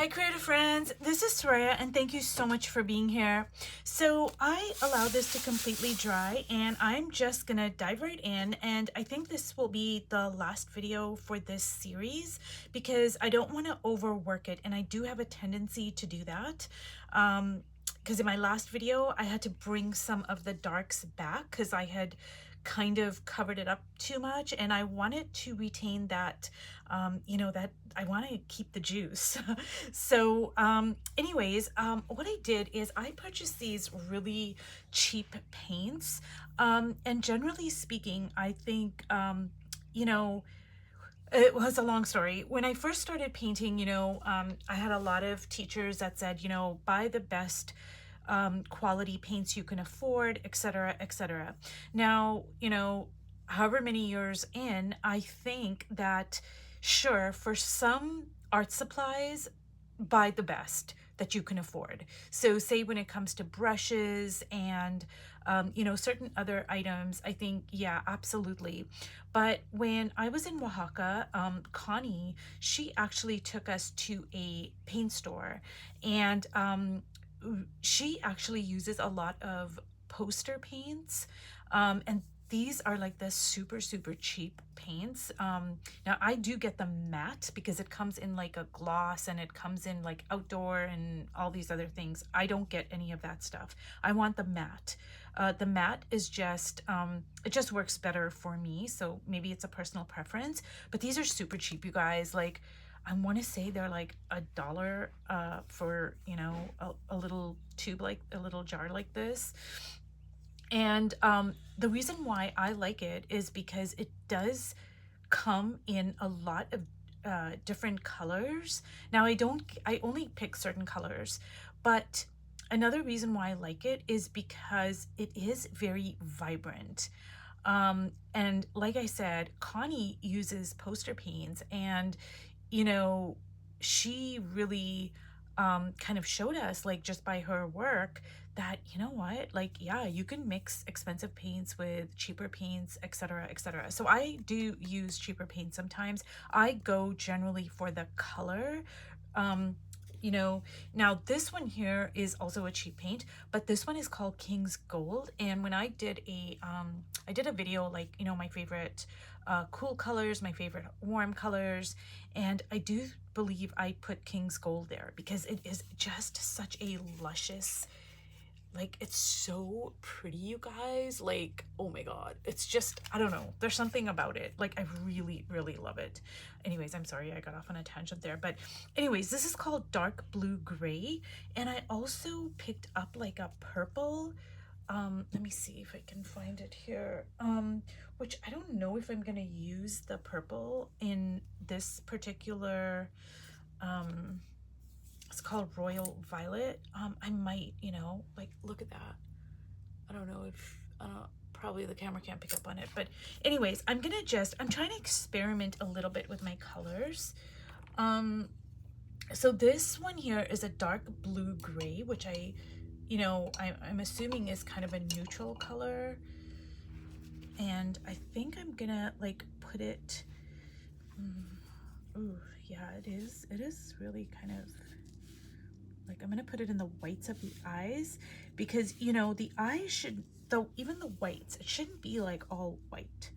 Hi creative friends, this is Soraya and thank you so much for being here. So I allowed this to completely dry and I'm just gonna dive right in, and I think this will be the last video for this series because I don't want to overwork it, and I do have a tendency to do that. Because in my last video I had to bring some of the darks back because I had kind of covered it up too much, and I wanted to retain that that I want to keep the juice. So anyways, what I did is I purchased these really cheap paints, and generally speaking I think it was a long story. When I first started painting, I had a lot of teachers that said, buy the best quality paints you can afford, etc., etc. Now, however many years in, I think that sure, for some art supplies, buy the best that you can afford. So say when it comes to brushes and certain other items, I think, yeah, absolutely. But when I was in Oaxaca, Connie, she actually took us to a paint store, and she actually uses a lot of poster paints, and these are like the super cheap paints. Now I do get the matte because it comes in like a gloss and it comes in like outdoor and all these other things. I don't get any of that stuff. I want the matte. The matte is just it just works better for me, so maybe it's a personal preference, but these are super cheap, you guys. Like, I want to say they're like $1 for a little tube, like a little jar like this. And the reason why I like it is because it does come in a lot of different colors. Now I only pick certain colors, but another reason why I like it is because it is very vibrant. And like I said, Connie uses poster paints, and she really kind of showed us, like, just by her work, that like, yeah, you can mix expensive paints with cheaper paints, etc., etc. So I do use cheaper paints sometimes. I go generally for the color. Now this one here is also a cheap paint, but this one is called King's Gold. And when I did a video, like, my favorite cool colors, my favorite warm colors, and I do believe I put King's Gold there because it is just such a luscious, like, it's so pretty, you guys. Like, oh my god, it's just, I don't know, there's something about it. Like, I really love it. Anyways, I'm sorry I got off on a tangent there, but anyways, this is called Dark Blue Gray. And I also picked up like a purple, let me see if I can find it here, which I don't know if I'm gonna use the purple in this particular, it's called Royal Violet. I might, like, look at that. I don't know if, probably the camera can't pick up on it, but anyways, I'm trying to experiment a little bit with my colors. So this one here is a dark blue gray, which I'm assuming is kind of a neutral color. And I think I'm gonna like put it, ooh, yeah, it is really kind of like, I'm gonna put it in the whites of the eyes, because the eyes should, though, even the whites, it shouldn't be like all white.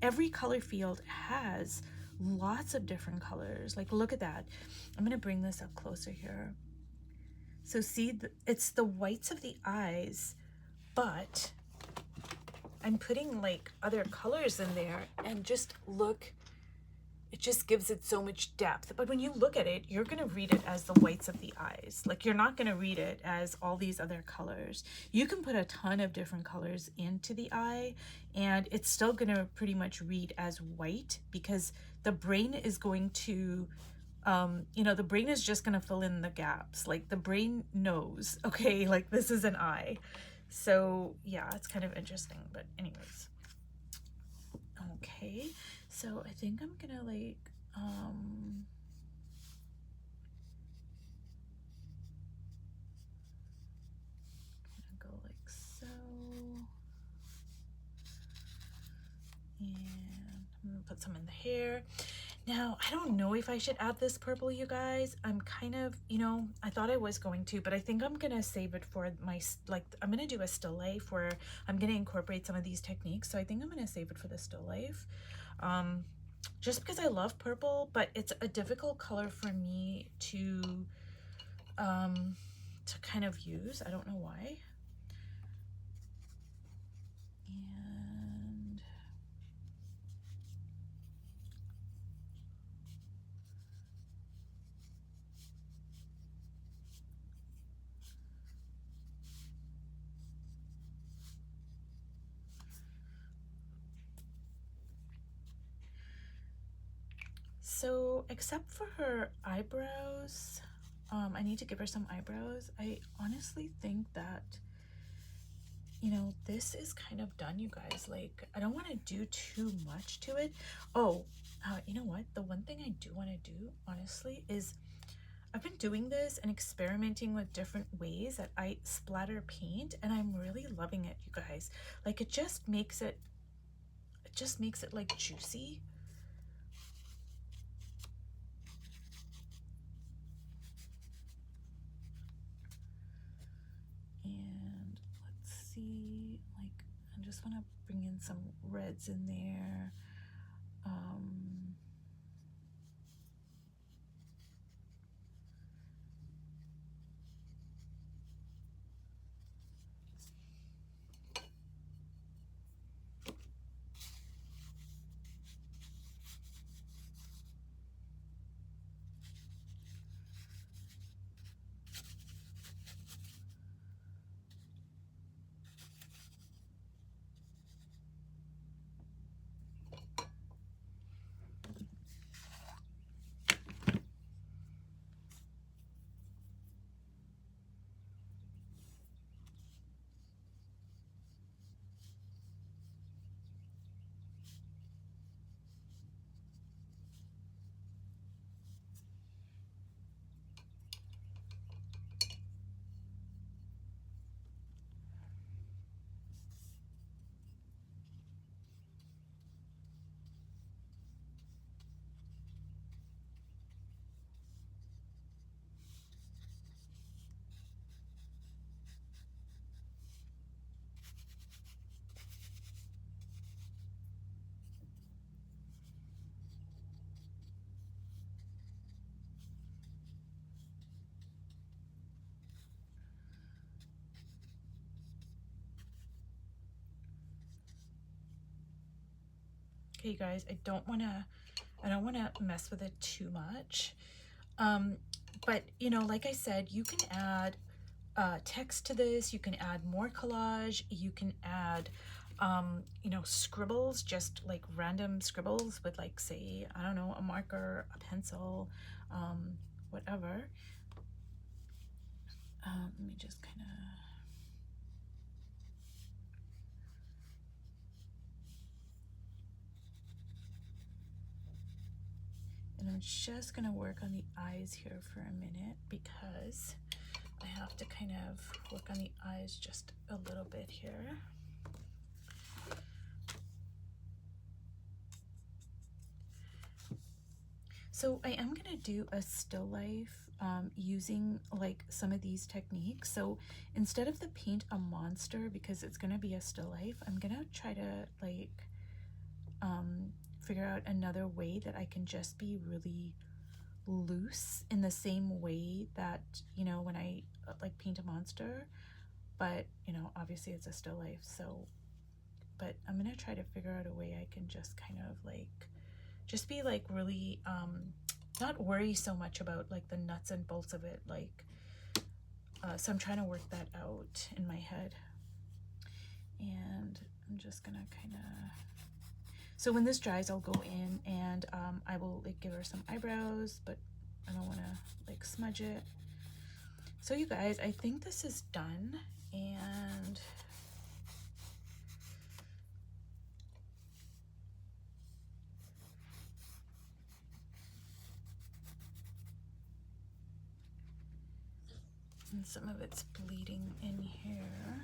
Every color field has lots of different colors. Like, look at that. I'm gonna bring this up closer here. So see, it's the whites of the eyes, but I'm putting like other colors in there, and just look, it just gives it so much depth. But when you look at it, you're gonna read it as the whites of the eyes. Like, you're not gonna read it as all these other colors. You can put a ton of different colors into the eye, and it's still gonna pretty much read as white, because the brain is going to, the brain is just gonna fill in the gaps. Like, the brain knows, okay, like, this is an eye. So yeah, it's kind of interesting. But anyways, okay, so I think I'm gonna like go like so, and I'm gonna put some in the hair. Now, I don't know if I should add this purple, you guys. I'm kind of, you know, I thought I was going to, but I think I'm going to save it for my, like, I'm going to do a still life where I'm going to incorporate some of these techniques. So I think I'm going to save it for the still life. Just because I love purple, but it's a difficult color for me to kind of use. I don't know why. And so, except for her eyebrows, I need to give her some eyebrows. I honestly think that, you know, this is kind of done, you guys. Like, I don't want to do too much to it. Oh, you know what? The one thing I do want to do, honestly, is I've been doing this and experimenting with different ways that I splatter paint, and I'm really loving it, you guys. Like, it just makes it like juicy. And let's see, like, I just want to bring in some reds in there. Okay, you guys, I don't want to mess with it too much. But you know, like I said, you can add text to this. You can add more collage. You can add you know, scribbles, just like random scribbles with, like, say, I don't know, a marker, a pencil, whatever. Let me just kind of, and I'm just gonna work on the eyes here for a minute because I have to kind of work on the eyes just a little bit here. So I am gonna do a still life using like some of these techniques. So instead of the paint a monster, because it's gonna be a still life, I'm gonna try to like figure out another way that I can just be really loose in the same way that, you know, when I like paint a monster, but you know, obviously it's a still life. So, but I'm gonna try to figure out a way I can just kind of like just be like really not worry so much about like the nuts and bolts of it, like so I'm trying to work that out in my head. And I'm just gonna kind of, so when this dries, I'll go in and I will like give her some eyebrows, but I don't want to like smudge it. So you guys, I think this is done. And some of it's bleeding in here.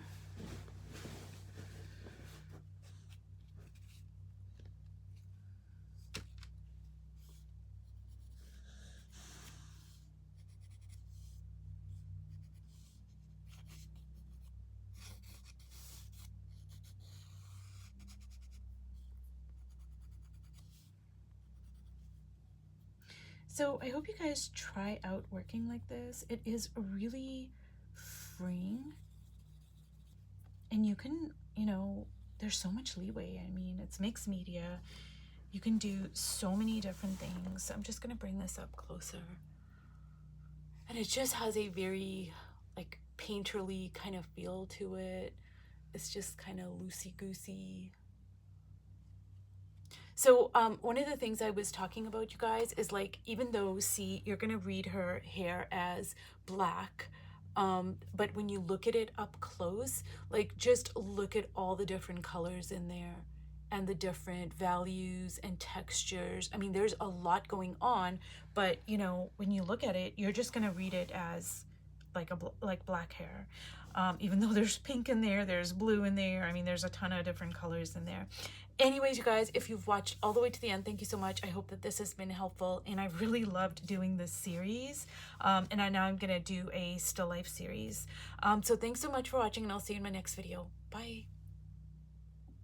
So I hope you guys try out working like this. It is really freeing, and you can, there's so much leeway. I mean, it's mixed media. You can do so many different things. I'm just gonna bring this up closer. And it just has a very like painterly kind of feel to it. It's just kind of loosey-goosey. So one of the things I was talking about, you guys, is like, even though, see, you're gonna read her hair as black, but when you look at it up close, like, just look at all the different colors in there and the different values and textures. I mean, there's a lot going on, but when you look at it, you're just gonna read it as like black hair. Even though there's pink in there, there's blue in there. I mean, there's a ton of different colors in there. Anyways, you guys, if you've watched all the way to the end, thank you so much. I hope that this has been helpful, and I've really loved doing this series. And now I'm gonna do a still life series. So thanks so much for watching, and I'll see you in my next video. Bye.